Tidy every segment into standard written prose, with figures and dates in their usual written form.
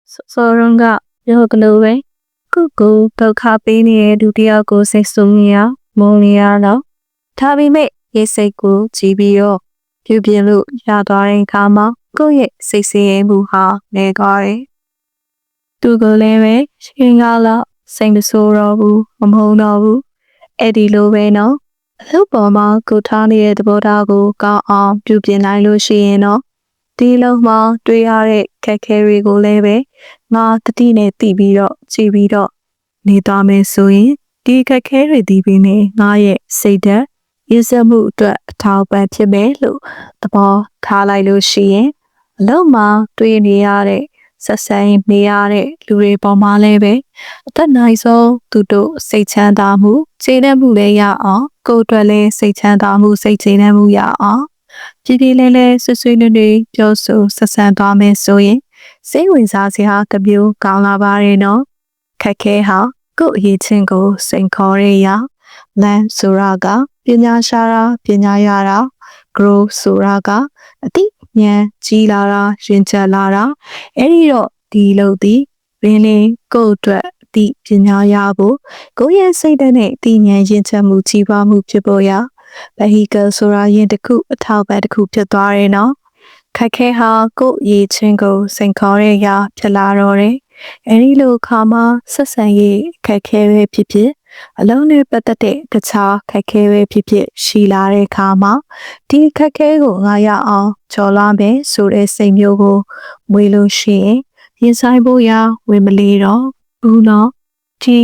Soronga Yoglove Cuckoo Tokapini Dudia go Sexumia Moniano Tabi me Yeseku Gibio Jubilu Yadarin Kama Goye Sixi Buha Negari Dugoleve Shingala Saint Sorobu Monobu Eddie Loveno Lupoma Gutani the Bodago Ga Jubina Luciano Diloma တွေ့ရတဲ့ခက်ခဲတွေကိုလည်းပဲငါတတိနဲ့သိပြီးတော့ကြည်ပြီးတော့နေသွားမယ်ဆိုရင်ဒီခက်ခဲတွေဒီပင်နဲ့ငါရဲ့စိတ်ဓာတ်ရည်စက်မှုအတွက်အထောက်ပံ့ဖြစ်မယ်လို့သဘောထားလိုက်လို့ရှိရင်အလုံးမှာတွေ့နေရတဲ့ဆက်ဆံနေရတဲ့လူတွေပေါ်မှာလည်းပဲအသက်နိုင်ဆုံးသူတို့စိတ်ချမ်းသာမှုခြေနှက်မှုလည်းရအောင်ကိုယ်အတွက်လည်းစိတ်ချမ်းသာမှုစိတ်ခြေနှက်မှုရအောင်ပြည်ပြည်လဲဆွဆွနွေ့နွေ့ပြောဆိုဆက်ဆံသွားမယ်ဆိုရင်စိတ်ဝင်စားစရာတစ်မျိုးကောင်းလာပါရဲ့နော်ခက်ခဲဟာကိုယ့်အရေးချင်းကိုစိန်ခေါ်ရရလမ်းဆိုတာကပညာရှာတာပညာရတာ grow ဆိုတာကအတိဉာဏ်ကြီးလာတာရင်ကျက်လာတာအဲ့ဒီတော့ဒီလို့ဒီရင်းလင်းကိုယ့်အတွက်အတိပညာရဖို့ကိုယ့်ရဲ့စိတ်ဓာတ်နဲ့အတိဉာဏ်ရင်ကျက်မှုကြီးပွားမှုဖြစ်ပေါ်ရvehicle ဆိုတာယင်တစ်ခုအထောက်ပံ့တစ်ခုဖြစ်သွားတယ်နော်ခက်ခဲဟာကိုယ့်ရေးချင်းကိုစိန်ခေါ်ရရာဖြစ်လာတော့တယ်အဲဒီလိုခါမှာဆက်ဆံရေးခက်ခဲပဲဖြစ်ဖြစ်အလုံးနဲ့ပတ်သက်တဲ့တခြားခက်ခဲပဲဖြစ်ဖြစ်ရှိလာတဲ့ခါမှာဒီခက်ခဲကိုငါရအောင်ကျော်လာမယ်ဆိုတဲ့စိတ်မျိုးကိုမွေးလို့ရှိရင်ရင်ဆိုင်ဖို့ရဝင်မလေးတော့ဘူးနော်ဒီ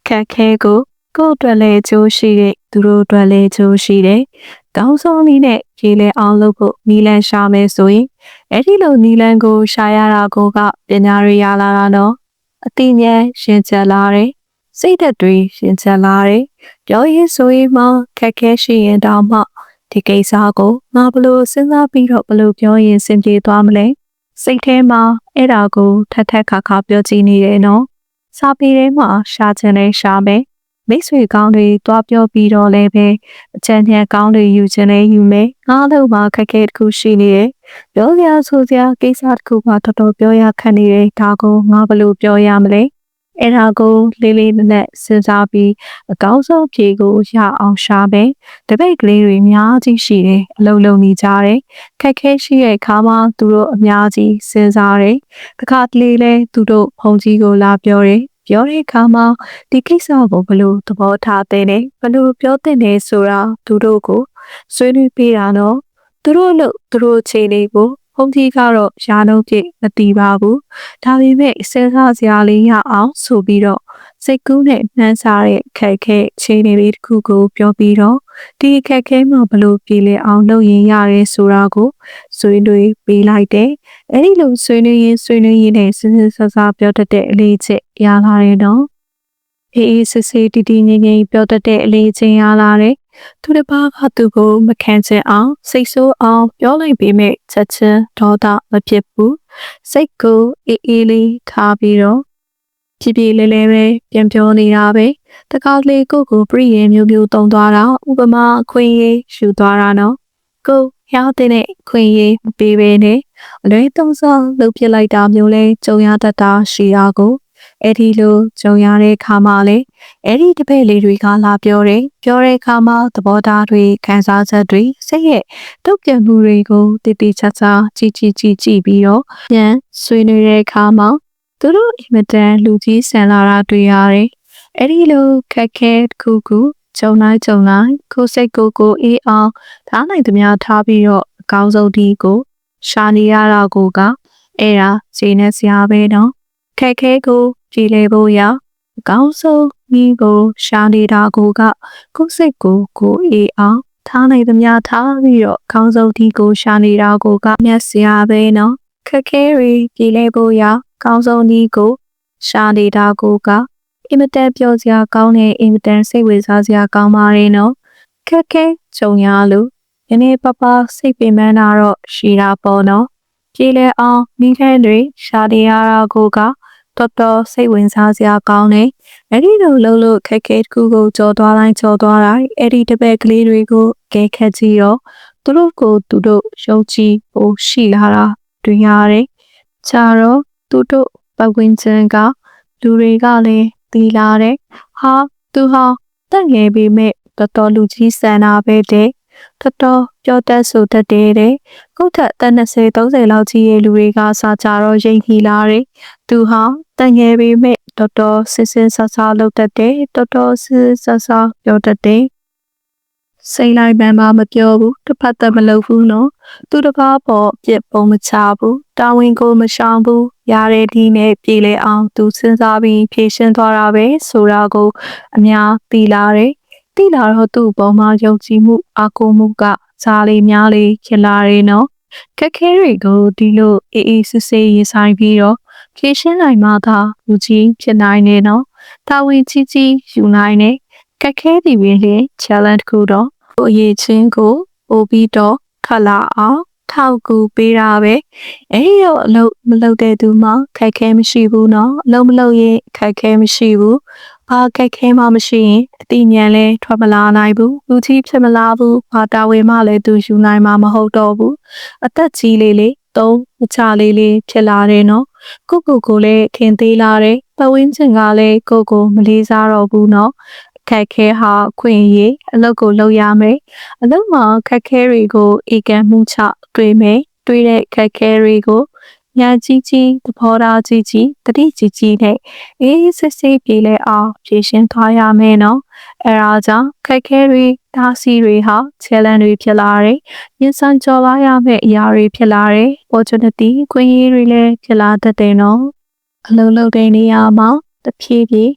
ခက်ခဲကိုကိုယ့်အတွက်လည်းကြိုးရှိတဲ့သူတို့အတွက်လည်းကြိုးရှိတယ်။ကောင်းဆုံးနည်းနဲ့ရေလဲအောင်လုပ်ဖို့နီလန်ရှာမယ်ဆိုရင်အဲ့ဒီလိုနီလန်ကိုရှာရတာကိုကပညာရရလာတာနော်။အတိညာရှင်ကျက်လာတယ်။စိတ်ဓာတ်တွေရှင်ကျက်လာတယ်။ပြောရင်းဆိုရင်မှခက်ခဲရှိရင်တောင်မှဒီကိစ္စကိုငါဘလို့စဉ်းစားပြီးတော့ဘလို့ပြောရင်စင်ပြေသွားမလဲ။စိတ်ထဲမှာအဲ့ဒါကိုထက်ထက်ခါခါပြောကြည့်နေတယ်နော်။စာပေထဲမှာရှာချင်လဲရှာမယ်။မိတ်ဆွေကောင်းတွေတွားပြောပြီးတော့လည်းပဲအချမ်းညံကောင်းတွေယူခြင်းလည်းယူမယ်ငါတို့မှာခက်ခဲတစ်ခုရှိနေတယ်ပြောစရာဆိုစရာကိစ္စတစ်ခုမှတော်တော်ပြောရခက်နေတယ်ဒါကိုငါဘယ်လိုပြောရမလဲအဲ့ဒါကိုလေးလေးနက်နက်စဉ်းစားပြီးအကောင်းဆုံးဖြေကိုရအောင်ရှာမယ်တပိတ်ကလေးတွေအများကြီးရှိတယ်အလုံးလုံးနေကြတယ်ခက်ခဲရှိတဲ့အခါမှာသူတို့အများကြီးစဉ်းစားတယ်တစ်ခါတလေလဲသူတို့ဖုန်ကြီးကိုလာပြောတယ်ပြောတဲ့အခါမှာဒီကိစ္စကိုဘလို့သဘောထားတဲ့နဲ့ဘလို့ပြောတဲ့နဲ့ဆိုတာသူတို့ကိုဆွေးနွေးပေးတာနော်သူတို့လို့သူတို့ခြေလေးကိုဖုန်ကြီးကတော့ရာနှုန်းပြည့်မတီးပါဘူးဒါပေမဲ့စဉ်းစားစရာလေးရအောင်ဆိုပြီးတော့စိတ်ကူးနဲ့နှမ်းစားတဲ့ခက်ခဲခြေလေးတစ်ခုကိုပြောပြီးတော့ဒီခက်ခဲမှာဘလို့ပြည်လဲအောင်လုပ်ရင်ရတယ်ဆိုတာကိုဆွေးနွေးပေးလိုက်တယ်အဲ့ဒီလိုဆွေးနွေးရင်းနဲ့စဉ်းစားစားပြောတတ်တဲ့အလေးချက်ရလာတယ်နော်အေးစစ်စစ်တီတီငိမ့်ငိမ့်ပြောတတ်တဲ့အလေးချင်းရလာတယ်သူတစ်ပါးကသူ့ကိုမခံချင်အောင်စိတ်ဆိုးအောင်ပြောလိုက်ပေမဲ့ချက်ချင်းဒေါသမဖြစ်ဘူးစိတ်ကိုအေးလေးထားပြီးတော့ဖြည်းဖြည်းလေးလေးပဲပြန်ပြောနေတာပဲတကောက်လေးကိုပြည့်ရင်မျိုးတုံသွားတာဥပမာအခွင့်အရေးယူသွားတာနော်ကိုရတဲ့ခွင့်ရေးမပေးဘဲနဲ့အလွဲသုံးဆောင်လုပ်ပြလိုက်တာမျိုးလဲကြုံရတတ်တာရှိတာကိုအဲ့ဒီလိုကြုံရတဲ့ခါမှလေအဲ့ဒီတပည့်လေးတွေကလာပြောတဲ့ခါမှသဘောထားတွေခံစားချက်တွေစိတ်ရဲ့တုတ်ပြန်မှုတွေကိုတည်တည်ချာချာကြည့်ပြီးတော့ပြန်ဆွေးနွေးတဲ့ခါမှသူတို့အင်မတန်လူကြီးဆန်လာတာတွေ့ရတယ်အဲ့ဒီလိုခက်ခဲခုကြုံလိုက်ကိုစိတ်ကိုအေးအောင်ထားနိုင်သမျှထားပြီးတော့အကောင်းဆုံးဒီကိုရှာနေရတာကိုကအဲ့ဒါဈေးနဲ့စရာပဲနော်ခက်ခဲကိုကြည်လေဖို့ရအကောင်းဆုံးဒီကိုရှာနေတာကိုကကိုစိတ်ကိုအေးအောင်ထားနိုင်သမျှထားပြီးတော့အကောင်းဆုံးဒီကိုရှာနေတာကိုကမျက်စရာပဲနော်ခက်ခဲတွေကြည်လေဖို့ရအကောင်းဆုံးဒီကိုရှာနေတာကိုကအင်မတန်ပြောစရာကောင်းတဲ့အင်မတန်စိတ်ဝင်စားစရာကောင်းပါတယ်နော်ခက်ခဲကြုံရလို့နည်းနည်းပါးပါးစိတ်ပင်ပန်းတာတော့ရှိတာပေါ့နော်ပြေလဲအောင်မိခိုင်းတွေရှာနေရတာကိုကတော်တော်စိတ်ဝင်စားစရာကောင်းတယ်အဲ့ဒီလိုလှုပ်လို့ခက်ခဲတစ်ခုကိုကြော်သွားတိုင်းအဲ့ဒီတပည့်ကလေးတွေကိုကဲခက်ကြည့်တော့သူတို့ကိုသူတို့ယုံကြည်ဖို့ရှိလာတာတွေ့ရတယ်ကြတော့သူတို့ ပတ်ဝန်းကျင်ကလူတွေကလည်းတီလာတယ်ဟာသူဟာတက်ငယ်ပေမဲ့တော်တော်လူကြီးဆန်တာပဲတဲ့တော်တော်ပြောတတ်ဆိုတတ်တဲ့ကုတ်ထက်အသက်20-30လောက်ကြီးရဲ့လူတွေကစားကြတော့ရိတ်ခီလာတယ်သူဟာတက်ငယ်ပေမဲ့တော်တော်စစ်စစ်ဆဆလုပ်တတ်တယ်တော်တော်စစ်ဆဆပြောတတ်တယ်စိတ်လိုက်ပန်းမပြောဘူးတစ်ဖက်သက်မလုပ်ဘူးနော်သူတစ်ကားပေါ်ပြစ်ပုံမချဘူးတာဝန်ကိုမရှောင်ဘူးရတဲ့ဒီနဲ့ပြေလေအောင်သူစဉ်းစားပြီးဖြည့်ရှင်းသွားတာပဲဆိုတာကိုအများသိလာတယ်သိလာတော့သူ့ပေါ်မှာယုံကြည်မှုအားကိုးမှုကစားလေးများလေးဖြစ်လာတယ်နော်ခက်ခဲတွေကိုဒီလိုအေးစစ်စစ်ရင်ဆိုင်ပြီးတော့ဖြည့်ရှင်းနိုင်မှသာလူကြီးဖြစ်နိုင်တယ်နော်တာဝန်ကြီးကြီးယူနိုင်တယ်ခက်ခဲသည်ပင်လေ challenge ကိုတော့ကိုအရေးချင်းကိုပို့ပြီးတော့ခလာအောင်ထောက်ကူပေးတာပဲအဲ့ဒီတော့အလုပ်မလုပ်တဲ့သူမှခက်ခဲမရှိဘူးနော်အလုပ်မလုပ်ရင်ခက်ခဲမရှိဘူးဘာခက်ခဲမှမရှိရင်အတိညာလဲထွက်မလာနိုင်ဘူးလူကြီးဖြစ်မလာဘူးဘာတာဝန်မှလည်းသူယူနိုင်မှာမဟုတ်တော့ဘူးအသက်ကြီးလေးလေးသုံးမချလေးလေးဖြစ်လာတယ်နော်ကိုလည်းခင်သေးလာတယ်ပတ်ဝန်းကျင်ကလည်းကိုမလေးစားတော့ဘူးနော်ခက်ခဲဟာခွင့်ရအလုပ်ကိုလုပ်ရမယ်အလုပ်မှာခက်ခဲတွေကိုအေကံမှုချတွေ့မယ်တွေ့တဲ့ခက်ခဲတွေကိုညာကြီးကြီးသဘောထားကြီးကြီးတတိကြီးကြီးနဲ့အေးစစ်စစ်ပြေလဲအောင်ဖြည့်ရှင်းသွားရမယ်နော်အဲဒါကြောင့်ခက်ခဲတွေဒါစီတွေဟာ challenge တွေဖြစ်လာတယ်ရင်ဆိုင်ကျော်လာရမယ့်အရာတွေဖြစ်လာတယ် opportunity ခွင့်ရတွေလည်းဖြစ်လာတတ်တယ်နော်အလုပ်လုပ်တဲ့နေရာမှာတဖြည်းဖြည်း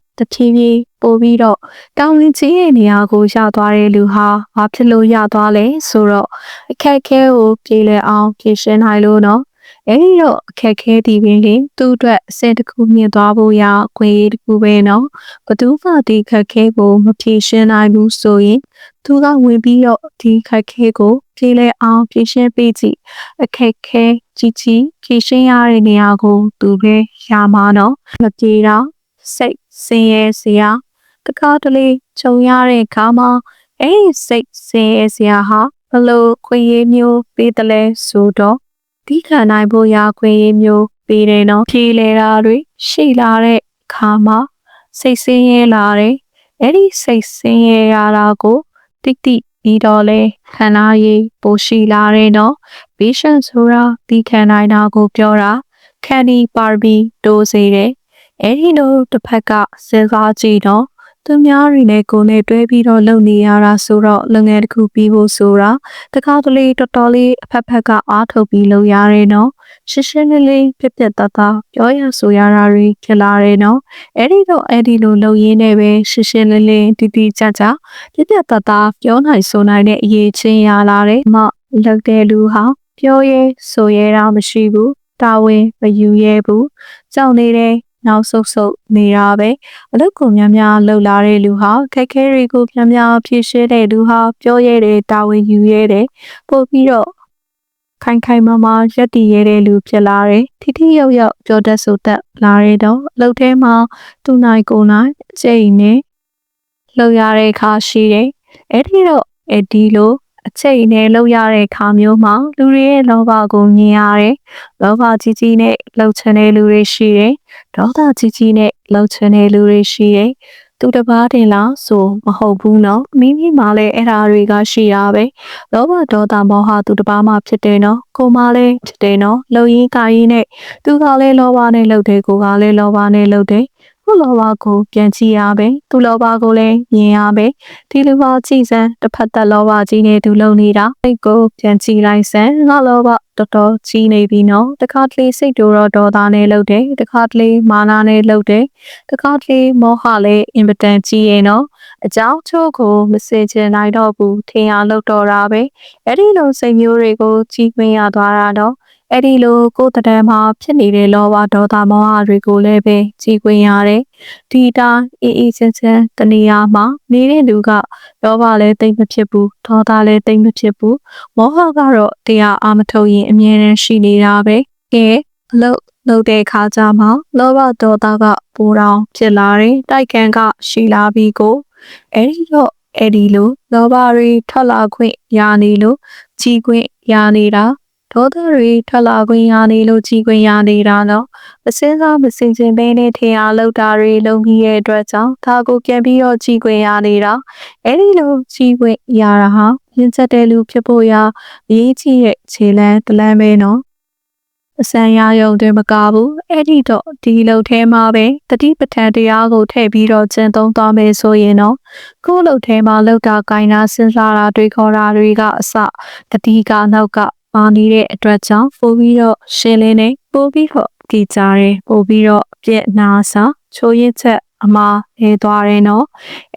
ပို့ပြီးတော့တောင်းလင်းကြီးရဲ့နေရာကိုရသွားတဲ့လူဟာဘာဖြစ်လို့ရသွားလဲဆိုတော့အခက်ခဲကိုပြေလည်အောင်ဖြေရှင်းနိုင်လို့နော်အဲဒီတော့အခက်ခဲဒီပင်လေသူ့အတွက်အဆင့်တစ်ခုမြင့်သွားဖို့ရခွင့်ရတစ်ခုပဲနော်ဘသူမှဒီခက်ခဲကိုမဖြေရှင်းနိုင်ဘူးဆိုရင်သူကဝင်ပြီးတော့ဒီခက်ခဲကိုပြေလည်အောင်ဖြေရှင်းပေးကြည့်အခက်ခဲကြီးဖြေရှင်းရတဲ့နေရာကိုသူပဲရမှာနော်မပြေတော့စိတ်ဆင်းရဲစရာတခါတလေခြုံရတဲ့အခါမှာအဲ့ဒီစိတ်ဆင်းရဲစရာဟာဘလို့ခွင့်ရမျိုးပေးတယ်လဲဆိုတော့ဒီခံနိုင်ဖို့ရခွင့်ရမျိုးပေးတယ်နော်ဖြေလေတာတွေရှိလာတဲ့အခါမှာစိတ်ဆင်းရဲလာတယ်အဲ့ဒီစိတ်ဆင်းရဲရတာကိုတိပြီးတော့လဲခံနာရည်ပိုရှိလာတယ်နော် patient ဆိုတာဒီခံနိုင်တာကိုပြောတာခံဒီပါဘီတိုးစေတယ်အဲ့ဒီလိုတစ်ဖက်ကစဉ်းစားကြည့်တော့သူများတွေနဲ့ကိုယ်နဲ့တွဲပြီးတော့လုပ်နေရတာဆိုတော့လုပ်ငန်းတစ်ခုပြီးဖို့ဆိုတာတခါတလေတော်တော်လေးအဖက်ကအားထုတ်ပြီးလုပ်ရတယ်နော်ရှင်းလေးပြတ်သားပြောရဆိုရတာတွေဖြစ်လာတယ်နော်အဲ့ဒီလိုလုပ်ရင်းနဲ့ပဲရှင်းလေးတီကြပြတ်သားပြောနိုင်ဆိုနိုင်တဲ့အရေးချင်းရလာတယ်မလုပ်တဲ့လူဟာပြောရဲဆိုရဲတာမရှိဘူးတာဝန်မယူရဲဘူးကြောက်နေတဲ့နောက်ဆုတ်နေတာပဲအလုပ်ကိုများလှုပ်လာတဲ့လူဟာခက်ခဲတွေကိုများဖြည့်ရှင်းတဲ့လူဟာပြောရဲတယ်တာဝန်ယူရဲတယ်ပို့ပြီးတော့ခိုင်မာရက်တည်ရတဲ့လူဖြစ်လာတယ်ထိရောက်ပြောတတ်ဆိုတတ်လာတဲ့တော့အလုပ်ထဲမှာသူနိုင်ကိုနိုင်အချိန်နဲ့လှုပ်ရတဲ့အခါရှိတယ်အဲ့ဒီလိုအချိန်နဲ့လှုပ်ရတဲ့ခါမျိုးမှာလူတွေရဲ့လောဘကိုမြင်ရတယ်။လောဘကြီးနဲ့လှုပ်ချင်တဲ့လူတွေရှိတယ်။ဒေါသကြီးနဲ့လှုပ်ချင်တဲ့လူတွေရှိတယ်။သူတစ်ပါးတင်လားဆိုမဟုတ်ဘူးနော်။မိမိမှလည်းအဲ့ဓာတွေကရှိရပဲ။လောဘဒေါသမောဟသူတစ်ပါးမှဖြစ်တယ်နော်။ကိုယ်မှလည်းဖြစ်တယ်နော်။လှုပ်ရင်းကာရင်းနဲ့သူကလည်းလောဘနဲ့လှုပ်တယ်ကိုကလည်းလောဘနဲ့လှုပ်တယ်။သူ့လောဘကိုပြန်ကြည့်ရပဲသူလောဘကိုလည်းမြင်ရပဲဒီလိုပါကြည့်စမ်းတစ်ဖက်သက်လောဘကြီးနဲ့သူလုံနေတာစိတ်ကိုပြန်ကြည့်လိုက်စမ်းငါလောဘတော်ကြီးနေပြီနော်တခါတလေစိတ်တို့တော့ဒေါသနဲ့လှုပ်တယ်တခါတလေမာနနဲ့လှုပ်တယ်တခါတလေမောဟလည်းအင်မတန်ကြီးရဲ့နော်အကြောင်းချို့ကိုမစင်ချင်နိုင်တော့ဘူးထင်ရလှုပ်တော့တာပဲအဲ့ဒီလိုစိတ်မျိုးတွေကိုကြီးခွင့်ရသွားတာတော့အဲ့ဒီလိုကိုယ်တည်းမှာဖြစ်နေတဲ့လောဘဒေါသမောဟတွေကိုလည်းပဲကြီးခွင့်ရတယ်ဒီတိုင်းအေးချမ်းတနေရာမှာနေတဲ့လူကလောဘလည်းတိတ်မဖြစ်ဘူးဒေါသလည်းတိတ်မဖြစ်ဘူးမောဟကတော့တရားအာမထုတ်ရင်အမြဲတမ်းရှိနေတာပဲကဲအလုပ်တဲ့အခါကျမှလောဘဒေါသကပိုတောင်ဖြစ်လာတယ်တိုက်ခံကရှိလာပြီးကိုအဲ့ဒီလိုလောဘတွေထွက်လာခွင့်ရနေလို့ကြီးခွင့်ရနေတာဒေ ဒေါသတွေထွက်လာခွင့်ရနေလို့ကြည်ခွင့်ရနေတာနော်မစင်းစားမစင်စင်ပဲနဲ့ထင်အားလောက်တာတွေလုံပြီးရဲ့အတွက်ကြောင့်ဒါကိုပြန်ပြီးတော့ကြည်ခွင့်ရနေတာအဲ့ဒီလိုကြည်ခွင့်ရတာဟာရင်းချက်တဲ့လူဖြစ်ဖို့ရအရေးကြီးတဲ့ခြေလမ်းတလမ်းပဲနော်အစံရယုံတွင်မကဘူးအဲ့ဒီတော့ဒီလုံထဲမှာပဲတတိပဋ္ဌာန်တရားကိုထည့်ပြီးတော့ကျင့်သုံးသွားမယ်ဆိုရင်တော့ကိုယ်လုံထဲမှာလောက်တာကိုင်းတာစဉ်းစားတာတွေခေါ်တာတွေကအစတတိကနောက်ကပါနေတဲ့အတွက်ကြောင့်ပို့ပြီးတော့ရှင်းလင်းနေပို့ပြီးတော့ကြည်ကြတယ်ပို့ပြီးတော့ပြည့်နာစာချိုးရစ်ချက်အမှားနေသွားတယ်နော်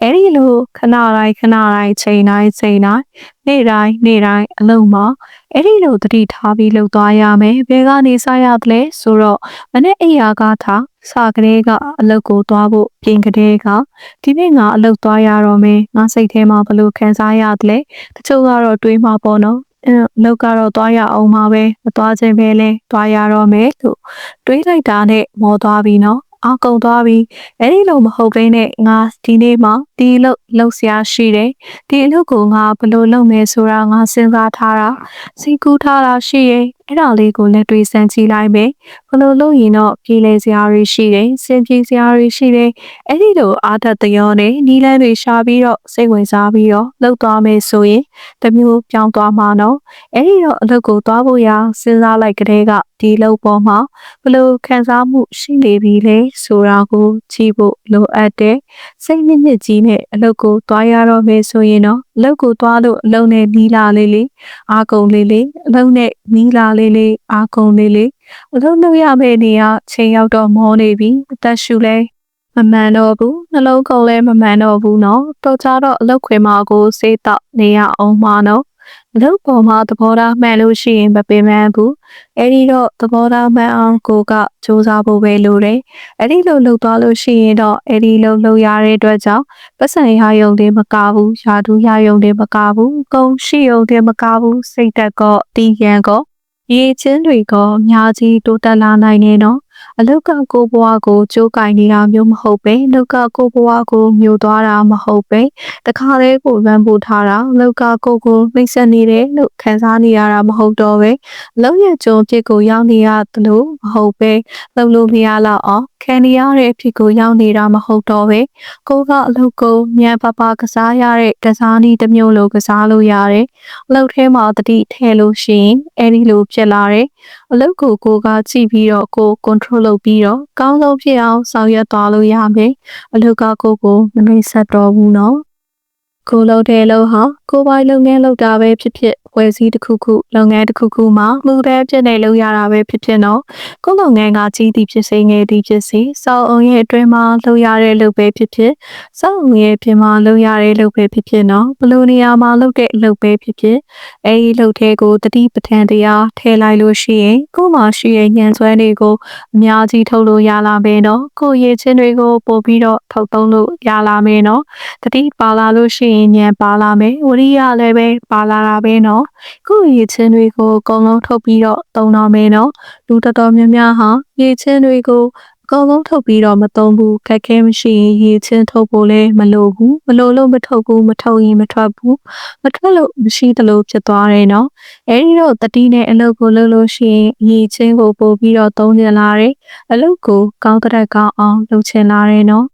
အဲ့ဒီလိုခဏတိုင်းချိန်တိုင်းနေ့တိုင်းအလုံးမှာအဲ့ဒီလိုတတိထားပြီးလှုပ်သွားရမယ်ဘယ်ကနေစရတယ်ဆိုတော့မနေ့အိယာကထားစကလေးကအလုပ်ကိုသွားဖို့ပြင်ကလေးကဒီနေ့ငါအလုပ်သွားရတော့မယ်ငါစိတ်ထဲမှာဘလို့ခံစားရတယ်တချို့ကတော့တွေးမှာပေါ့နော်လောက်ကတော့သွားရအောင်ပါပဲမသွားခြင်းပဲလဲသွားရတော့မယ်လို့တွေးလိုက်တာနဲ့မောသွားပြီနော်အောက်ကုန်သွားပြီအဲ့ဒီလိုမဟုတ်ဘဲနဲ့ငါဒီနေ့မှဒီလောက်ဆရာရှိတယ်ဒီအလုပ်ကိုငါဘယ်လိုလုပ်မယ်ဆိုတာငါစဉ်းစားထားတာစိတ်ကူးထားတာရှိရဲ့အဲ့ဒါလေးကိုလက်တွေ့စမ်းကြည့်လိုက်မယ်ဘယ်လိုလုပ်ရင်တော့ပြေးလဲစရာတွေရှိတယ်စင်ပြေစရာတွေရှိတယ်အဲ့ဒီလိုအားသက်တရောနဲ့နီးလန်းတွေရှာပြီးတော့စိတ်ဝင်စားပြီးတော့လုပ်သွားမယ်ဆိုရင်တမျိုးပြောင်းသွားမှာနော်အဲ့ဒီတော့အလုပ်ကိုသွားဖို့ရစဉ်းစားလိုက်ကြတဲ့ကဒီလုပ်ပေါ်မှာဘယ်လိုခံစားမှုရှိနေပြီလဲဆိုတာကိုကြည့်ဖို့လိုအပ်တယ်စိတ်နှစ်ကြီးနဲ့အလုပ်ကိုသွားရတော့မယ်ဆိုရင်တော့အလုပ်ကိုသွားလို့အလုပ်နဲ့နီးလာလေးအာကုန်လေးအလုပ်နဲ့နီးလာလေးအာကုန်လေးအလုပ်လုပ်ရမယ့်နေရာချိန်ရောက်တော့မောနေပြီအသက်ရှူလဲမမှန်တော့ဘူးနှလုံးကုန်လဲမမှန်တော့ဘူးနော်တော့ကြတော့အလုပ်ခွင်မှာကိုစေးတော့နေရအောင်မနော်အလုပ်ပေါ်မှာသဘောထားမှန်လို့ရှိရင်မပင်ပန်းဘူးအဲ့ဒီတော့သဘောထားမှန်အောင်ကိုကစူးစမ်းဖို့ပဲလိုတယ်အဲ့ဒီလိုလုပ်သွားလို့ရှိရင်တော့အဲ့ဒီလုပ်ရတဲ့အတွက်ကြောင့်ပတ်စံရယုံတွေမကဘူးယာတူးရယုံတွေမကဘူးကုန်းရှိယုံတွေမကဘူးစိတ်သက်ကောတီးရန်ကောရေချင်းတွေကအများကြီးတိုးတက်လာနိုင်နေနော်အလုတ်ကကိုဘွားကိုကြိုးကင်နေတာမျိုးမဟုတ်ပဲအလုတ်ကကိုဘွားကိုမျိုးသွားတာမဟုတ်ပဲတခါတည်းကိုလမ်းပို့ထားတာအလုတ်ကကိုနှိမ့်ဆက်နေတယ်လို့ခံစားနေရတာမဟုတ်တော့ပဲအလုတ်ရဲ့ကြုံပြစ်ကိုရောက်နေရတယ်လို့မဟုတ်ပဲလုံလို့မရတော့အောင်ခံနေရတဲ့အဖြစ်ကိုရောက်နေတာမဟုတ်တော့ပဲကိုကအလုတ်ကိုမြန်ပပကစားရတဲ့ကစားနည်းတစ်မျိုးလိုကစားလို့ရတယ်အလုတ်ထဲမှာတတိထဲလို့ရှိရင်အဲ့ဒီလိုဖြစ်လာတယ်အလုတ်ကိုကကြည့်ပြီးတော့ကို control လုပ်ပြီးတော့ကောင်းဆုံးဖြစ်အောင်ဆောင်ရွက်သွားလို့ရမယ်အလုတ်ကကိုမနှိမ့်ဆက်တော့ဘူးနော်ကိုလုပ်တဲ့လုပ်ဟာကိုပိုင်လုပ်ငန်းလုပ်တာပဲဖြစ်ဖြစ်ဝယ်စည်းတစ်ခုလုပ်ငန်းတစ်ခုမှာမှုတဲ့ဖြစ်နေလုပ်ရတာပဲဖြစ်ဖြစ်နော်ကိုလုပ်ငန်းကကြီးသည်ဖြစ်စေငယ်သည်ဖြစ်စေစောက်အောင်ရဲ့အတွင်းမှာလုပ်ရတဲ့လုပ်ပဲဖြစ်ဖြစ်စောက်အောင်ရဲ့ပြင်မှာလုပ်ရတဲ့လုပ်ပဲဖြစ်ဖြစ်နော်ဘလို့နေရာမှာလုပ်တဲ့အလုပ်ပဲဖြစ်ဖြစ်အဲဒီလုပ်တဲ့ကိုတတိပဋ္ဌာန်တရားထည့်လိုက်လို့ရှိရင်ကိုမှရှိရဲ့ညံစွမ်းတွေကိုအများကြီးထုတ်လို့ရလာမယ်နော်ကိုရည်ချင်းတွေကိုပို့ပြီးတော့ထုတ်သုံးလို့ရလာမယ်နော်တတိပါလာလို့ရှိရင်ဉာဏ်ပါလာမယ်ဝရိယလည်းပဲပါလာတာပဲနော်ကိုယ့်ရည်ချင်းတွေကိုအကုန်လုံးထုတ်ပြီးတော့သုံးတော့မယ်နော်လူတော်တော်များများဟာရည်ချင်းတွေကိုအကုန်လုံးထုတ်ပြီးတော့မသုံးဘူးခက်ခဲမရှိရင်ရည်ချင်းထုတ်ဖို့လည်းမလိုဘူးမလိုလို့မထုတ်ဘူးမထုတ်ရင်မထွက်ဘူးမထွက်လို့မရှိသလိုဖြစ်သွားတယ်နော်အဲဒီတော့တတိနဲ့အလုပ်ကိုလုပ်လို့ရှိရင်ရည်ချင်းကိုပို့ပြီးတော့သုံးချင်လာတယ်အလုပ်ကိုကောင်းတဲ့ကောင်းအောင်လုပ်ချင်လာတယ်နော်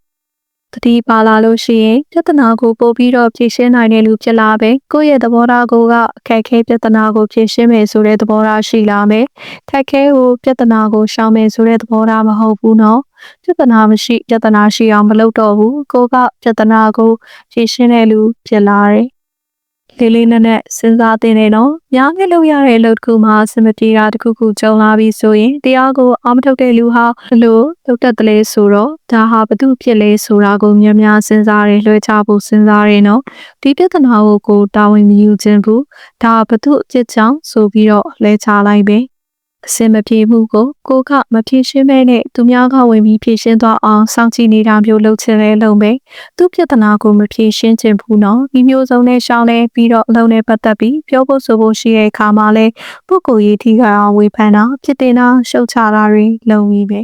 တတိပါလာလို့ရှိရင်ပြဿနာကိုပို့ပြီးတော့ဖြေရှင်းနိုင်တဲ့လူဖြစ်လာပဲကိုယ့်ရဲ့သဘောထားကအခက်ခဲပြဿနာကိုဖြေရှင်းမယ်ဆိုတဲ့သဘောထားရှိလာမယ်ခက်ခဲကိုပြဿနာကိုရှောင်မယ်ဆိုတဲ့သဘောထားမဟုတ်ဘူးနော်ပြဿနာမရှိပြဿနာရှိအောင်မလုပ်တော့ဘူးကိုကပြဿနာကိုဖြေရှင်းတဲ့လူဖြစ်လာတယ်လေးနက်စဉ်းစားသင့်တယ်နော်။များငယ်လုပ်ရတဲ့အလုပ်တစ်ခုမှာစမပြေတာတစ်ခုကြုံလာပြီဆိုရင်တရားကိုအာမထုတ်တဲ့လူဟာဘလို့လုပ်တတ်တယ်လဲဆိုတော့ဒါဟာဘသူဖြစ်လဲဆိုတာကိုများစဉ်းစားရလွှဲချဖို့စဉ်းစားရနော်။ဒီပြဿနာကိုတာဝန်မယူခြင်းဘူး။ဒါဘသူအဖြစ်ကြောင့်ဆိုပြီးတော့လဲချလိုက်ပဲ။အစင်မပြေမှုကိုကမဖြေရှင်းမဲနဲ့သူများကဝင်ပြီးဖြေရှင်းသွားအောင်စောင့်ကြည့်နေတာမျိုးလုပ်ချင်လဲလုပ်မယ်သူပြဿနာကိုမဖြေရှင်းချင်ဘူးနော်ဒီမျိုးစုံနဲ့ရှောင်းလဲပြီးတော့အလုံးနဲ့ပတ်သက်ပြီးပြောဖို့ဆိုဖို့ရှိတဲ့အခါမှာလဲပုဂ္ဂိုလ်ရေးထိခိုက်အောင်ဝေဖန်တာဖြစ်တင်တာရှုတ်ချတာတွေလုပ်ပြီးပဲ